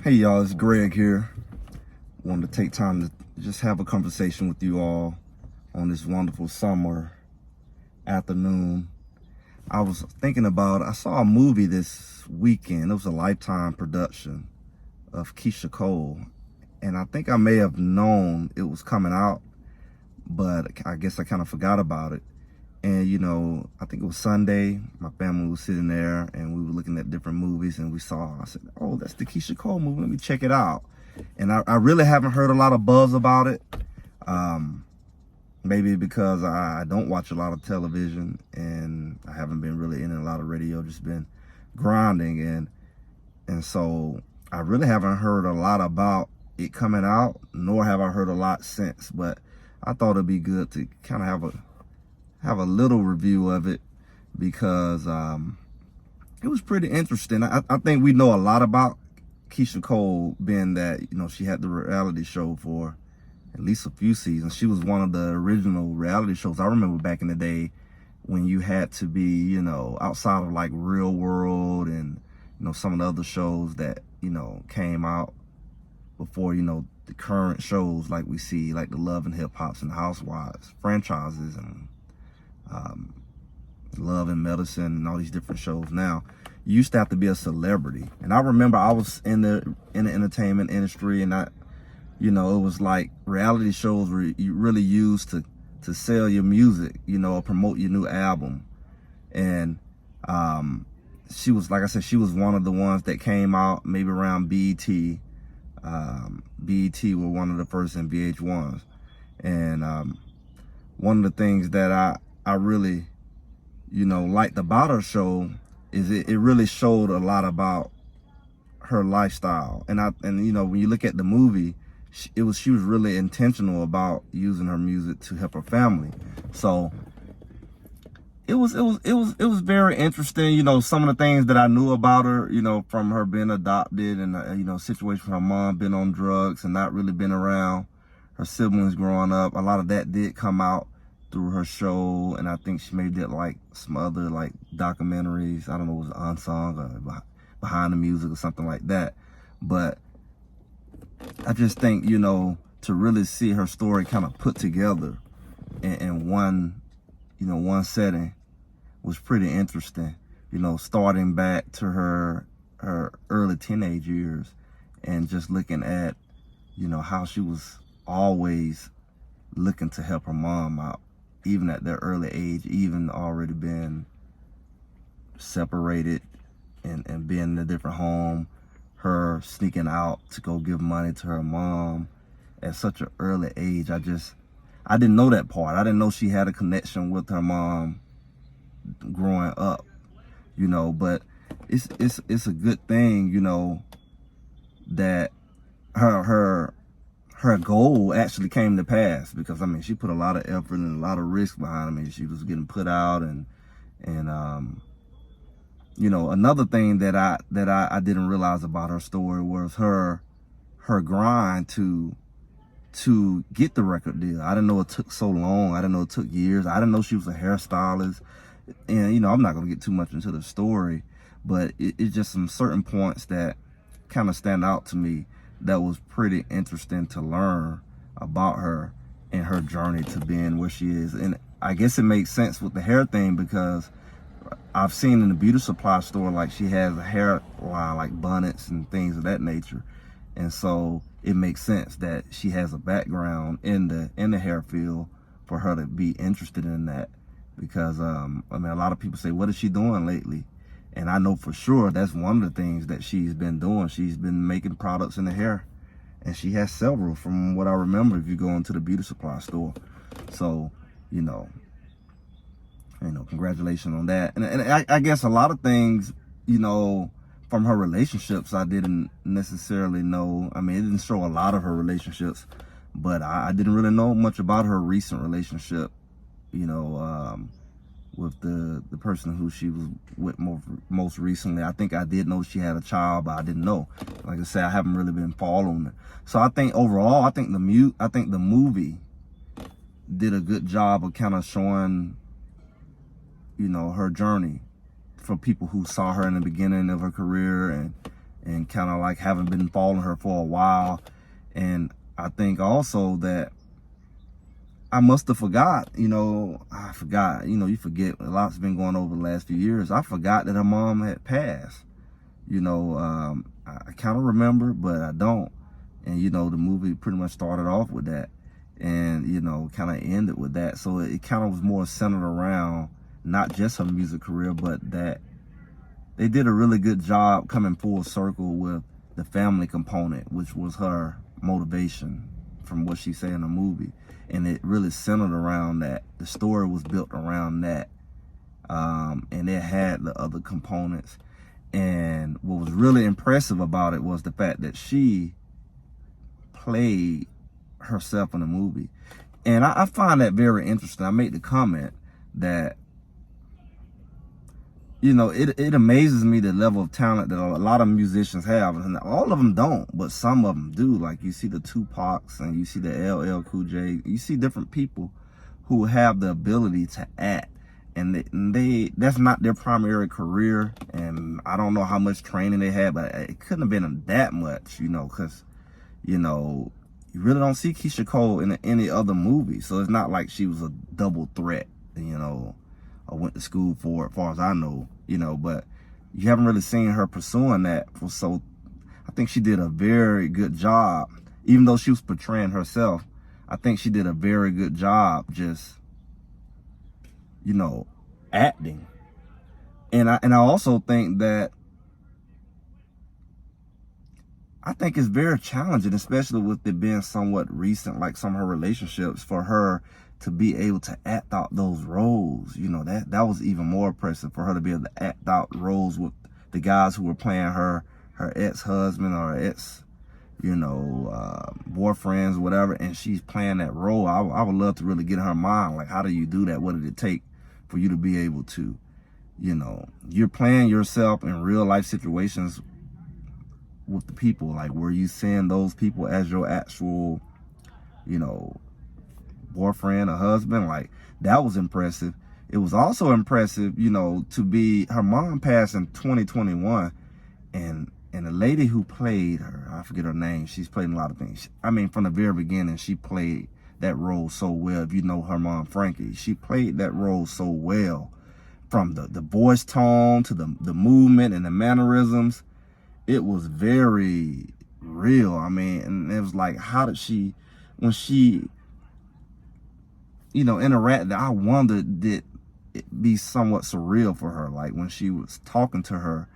Hey y'all, it's Greg here. Wanted to take time to just have a conversation with you all on this wonderful summer afternoon. I was thinking I saw a movie this weekend. It was a Lifetime production of Keyshia Cole. And I think I may have known it was coming out, but I guess I kind of forgot about it. And, I think it was Sunday. My family was sitting there and we were looking at different movies and I said, oh, that's the Keyshia Cole movie. Let me check it out. And I really haven't heard a lot of buzz about it. Maybe because I don't watch a lot of television and I haven't been really in a lot of radio, just been grinding. And so I really haven't heard a lot about it coming out, nor have I heard a lot since. But I thought it'd be good to kind of have a little review of it because it was pretty interesting. I think we know a lot about Keyshia Cole, being that, she had the reality show for at least a few seasons. She was one of the original reality shows. I remember back in the day when you had to be, outside of like Real World and, some of the other shows that, came out before, the current shows like we see, like the Love and Hip Hops and Housewives franchises and Love and Medicine and all these different shows. Now, you used to have to be a celebrity. And I remember I was in the entertainment industry, and it was like reality shows were really used to sell your music, or promote your new album. And she was, like I said, she was one of the ones that came out maybe around BET. BET were one of the first in VH1s. And one of the things that I really, liked about her show is it really showed a lot about her lifestyle. And when you look at the movie, she was really intentional about using her music to help her family. So it was very interesting. Some of the things that I knew about her, from her being adopted and situation with her mom being on drugs and not really been around her siblings growing up. A lot of that did come out through her show, and I think she maybe did like some other like documentaries. I don't know if it was unsung or behind the music or something like that. But I just think, to really see her story kind of put together in one, one setting was pretty interesting. Starting back to her early teenage years and just looking at, how she was always looking to help her mom out, even at their early age, even already been separated and being in a different home, her sneaking out to go give money to her mom at such an early age. I didn't know that part. I didn't know she had a connection with her mom growing up, but it's a good thing, that her goal actually came to pass, because she put a lot of effort and a lot of risk behind it. She was getting put out and another thing that I didn't realize about her story was her grind to get the record deal. I didn't know it took so long. I didn't know it took years. I didn't know she was a hairstylist. And I'm not gonna get too much into the story, but it's just some certain points that kind of stand out to me that was pretty interesting to learn about her and her journey to being where she is. And I guess it makes sense with the hair thing, because I've seen in the beauty supply store, like, she has a hair line, like bonnets and things of that nature. And so it makes sense that she has a background in the hair field for her to be interested in that. Because, a lot of people say, what is she doing lately? And I know for sure that's one of the things that she's been doing. She's been making products in the hair. And she has several, from what I remember, if you go into the beauty supply store. So, congratulations on that. And I guess a lot of things, from her relationships, I didn't necessarily know. It didn't show a lot of her relationships, but I didn't really know much about her recent relationship, with the person who she was with most recently. I think I did know she had a child, but I didn't know. Like I said, I haven't really been following it. So I think overall, I think the movie did a good job of kind of showing, her journey for people who saw her in the beginning of her career and and kind of like having been following her for a while. And I think also that I must have forgot, I forgot, you forget, a lot's been going over the last few years. I forgot that her mom had passed. I kind of remember, but I don't. And, the movie pretty much started off with that and, kind of ended with that. So it kind of was more centered around not just her music career, but that they did a really good job coming full circle with the family component, which was her motivation from what she said in the movie. And it really centered around that. The story was built around that. And it had the other components. And what was really impressive about it was the fact that she played herself in the movie. And I find that very interesting. I made the comment that, it amazes me the level of talent that a lot of musicians have. And all of them don't, but some of them do. Like you see the Tupacs and you see the LL Cool J. You see different people who have the ability to act. And they that's not their primary career. And I don't know how much training they had, but it couldn't have been that much, because, you really don't see Keyshia Cole in any other movie. So it's not like she was a double threat, I went to school for it, as far as I know, but you haven't really seen her pursuing that. So I think she did a very good job, even though she was portraying herself. I think she did a very good job just, acting. And I also think that it's very challenging, especially with it being somewhat recent, like some of her relationships, for her to be able to act out those roles. That was even more impressive, for her to be able to act out roles with the guys who were playing her ex-husband or ex, boyfriends, whatever, and she's playing that role. I would love to really get in her mind, like, how do you do that? What did it take for you to be able to, you're playing yourself in real life situations with the people. Like, were you seeing those people as your actual, boyfriend or husband? Like, that was impressive. It was also impressive, to be, her mom passed in 2021, and the lady who played her, I forget her name, she's played in a lot of things. I mean, from the very beginning, she played that role so well. If you know her mom, Frankie, she played that role so well, from the voice tone to the movement and the mannerisms. It was very real. I mean, and it was like, how did she, when she, interacted, I wondered, did it be somewhat surreal for her? Like, when she was talking to her,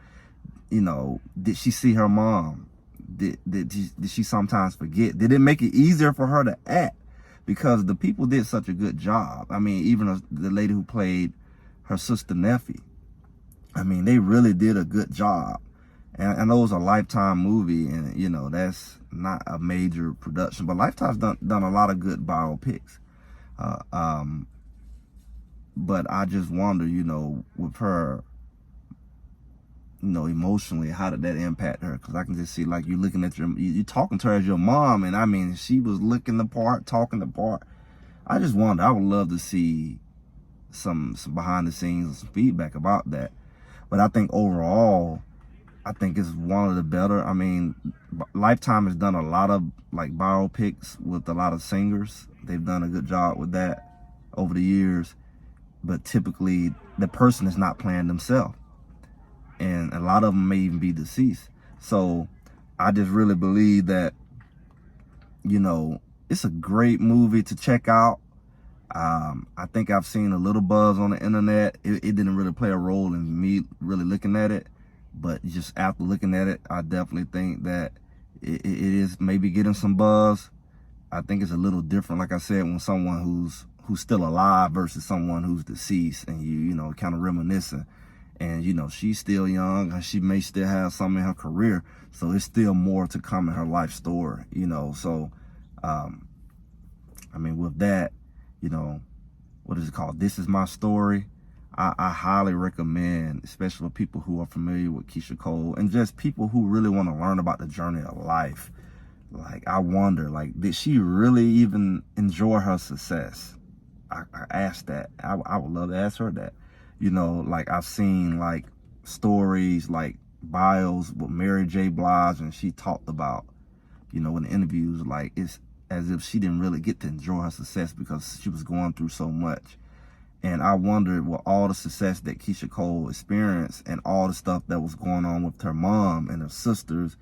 did she see her mom? Did she sometimes forget? Did it make it easier for her to act? Because the people did such a good job. I mean, even the lady who played her sister Neffy, I mean, they really did a good job. And I know it was a Lifetime movie, and that's not a major production, but Lifetime's done a lot of good biopics. But I just wonder, with her, emotionally, how did that impact her? Because I can just see, like, you looking at you talking to her as your mom, and I mean, she was looking the part, talking the part. I just wonder, I would love to see some behind the scenes and some feedback about that. But I think overall, I think it's one of the better. I mean, Lifetime has done a lot of, like, biopics with a lot of singers. They've done a good job with that over the years. But typically, the person is not playing themselves. And a lot of them may even be deceased. So I just really believe that, it's a great movie to check out. I think I've seen a little buzz on the internet. It didn't really play a role in me really looking at it. But just after looking at it, I definitely think that it is maybe getting some buzz. I think it's a little different, like I said, when someone who's still alive versus someone who's deceased, and you kind of reminiscing. And, she's still young, and she may still have something in her career. So it's still more to come in her life story, So, I mean, with that, what is it called? This Is My Story. I highly recommend, especially for people who are familiar with Keyshia Cole, and just people who really want to learn about the journey of life. Like, I wonder, like, did she really even enjoy her success? I asked that. I would love to ask her that. Like, I've seen, like, stories, like, bios with Mary J. Blige, and she talked about, you know, in the interviews, like it's as if she didn't really get to enjoy her success because she was going through so much. And I wondered, with all the success that Keyshia Cole experienced and all the stuff that was going on with her mom and her sisters,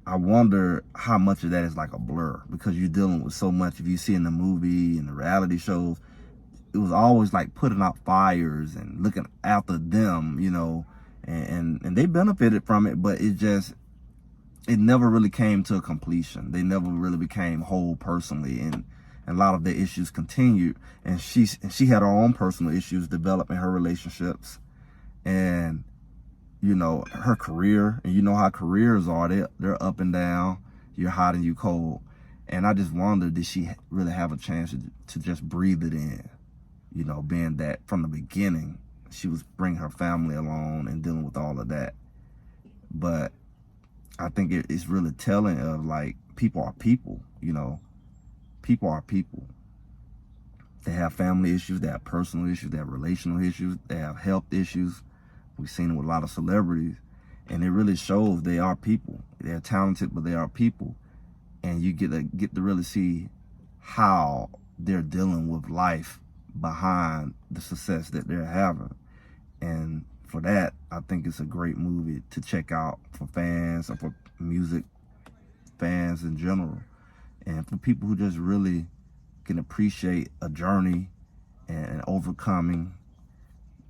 I wonder how much of that is like a blur, because you're dealing with so much. If you see in the movie and the reality shows, it was always like putting out fires and looking after them, you know, and they benefited from it, but it never really came to a completion. They never really became whole personally, and a lot of the issues continued. And she had her own personal issues developing her relationships, and you know, her career. And you know how careers are; they're up and down. You're hot and you cold. And I just wonder, did she really have a chance to just breathe it in? You know, being that from the beginning she was bringing her family along and dealing with all of that. But I think it's really telling of, like, people are people, you know. People are people. They have family issues, they have personal issues, they have relational issues, they have health issues. We've seen it with a lot of celebrities. And it really shows they are people. They're talented, but they are people. And you get to really see how they're dealing with life behind the success that they're having. And for that, I think it's a great movie to check out for fans, or for music fans in general, and for people who just really can appreciate a journey and overcoming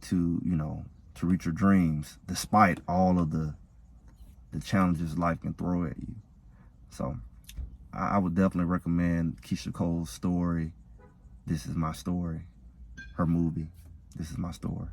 to, you know, to reach your dreams despite all of the challenges life can throw at you. So I would definitely recommend Keyshia Cole's story, This Is My Story, her movie, This Is My Story.